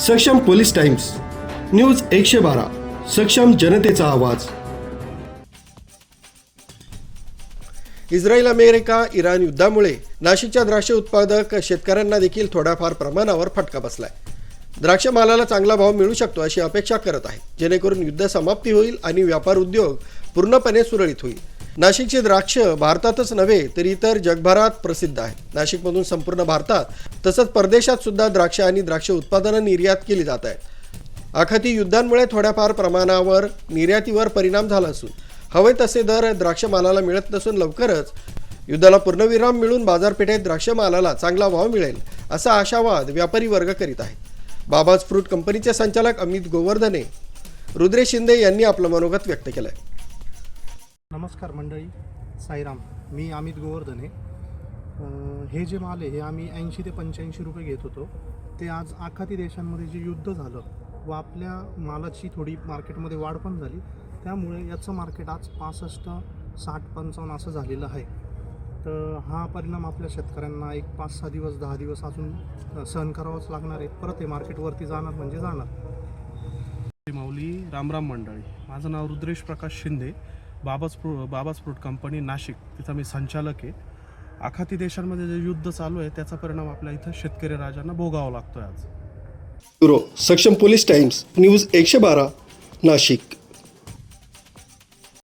सक्षम police times, news 112, सक्षम जनतेचा आवाज. इस्रायल, अमेरिका, इराण युद्धामुळे नाशिकच्या द्राक्ष उत्पादक शेतकऱ्यांना देखील थोड्याफार प्रमाणावर फटका बसलाय. द्राक्ष मालाला चांगला भाव मिळू शकतो अशी अपेक्षा करत आहे, जेणेकरून युद्ध समाप्ती होईल आणि व्यापार उद्योग पूर्णपणे सुरळीत होईल. नाशिकचे द्राक्ष भारतातच नव्हे तर इतर जगभरात प्रसिद्ध आहे. नाशिकमधून संपूर्ण भारतात तसंच परदेशात सुद्धा द्राक्ष आणि द्राक्ष उत्पादनं निर्यात केली जात आहेत. आखाती युद्धांमुळे थोड्याफार प्रमाणावर निर्यातीवर परिणाम झाला असून हवे तसे दर द्राक्ष मालाला मिळत नसून लवकरच युद्धाला पूर्णविराम मिळून बाजारपेठेत द्राक्ष मालाला चांगला भाव मिळेल असा आशावाद व्यापारी वर्ग करीत आहेत. बाबाज फ्रूट कंपनीचे संचालक अमित गोवर्धने, रुद्रेश शिंदे यांनी आपलं मनोगत व्यक्त केलं आहे. नमस्कार मंडळी, साईराम. मी अमित गोवर्धने. हे जे माल आहे हे आम्ही 80 ते 85 रुपये घेत होतो. ते आज आखाती देशांमध्ये जे युद्ध झालं व आपल्या मालाची थोडी मार्केटमध्ये वाढ पण झाली, त्यामुळे याचं मार्केट आज 65, 60, 55 असं झालेलं आहे. तर हा परिणाम आपल्या शेतकऱ्यांना एक 5-6 दिवस 10 दिवस अजून सहन करावंच लागणार आहे. परत हे मार्केटवरती जाणार म्हणजे जाणार. माऊली, रामराम मंडळी. माझं नाव रुद्रेश प्रकाश शिंदे, बाबाज फ्रूट कंपनी नाशिक, तिथं मी संचालक आहे. आखाती देशांमध्ये जे युद्ध चालू आहे त्याचा परिणाम आपल्या इथं शेतकरी राजांना भोगावा लागतोय आज. सक्षम पोलीस टाइम्स, न्यूज 112, नाशिक.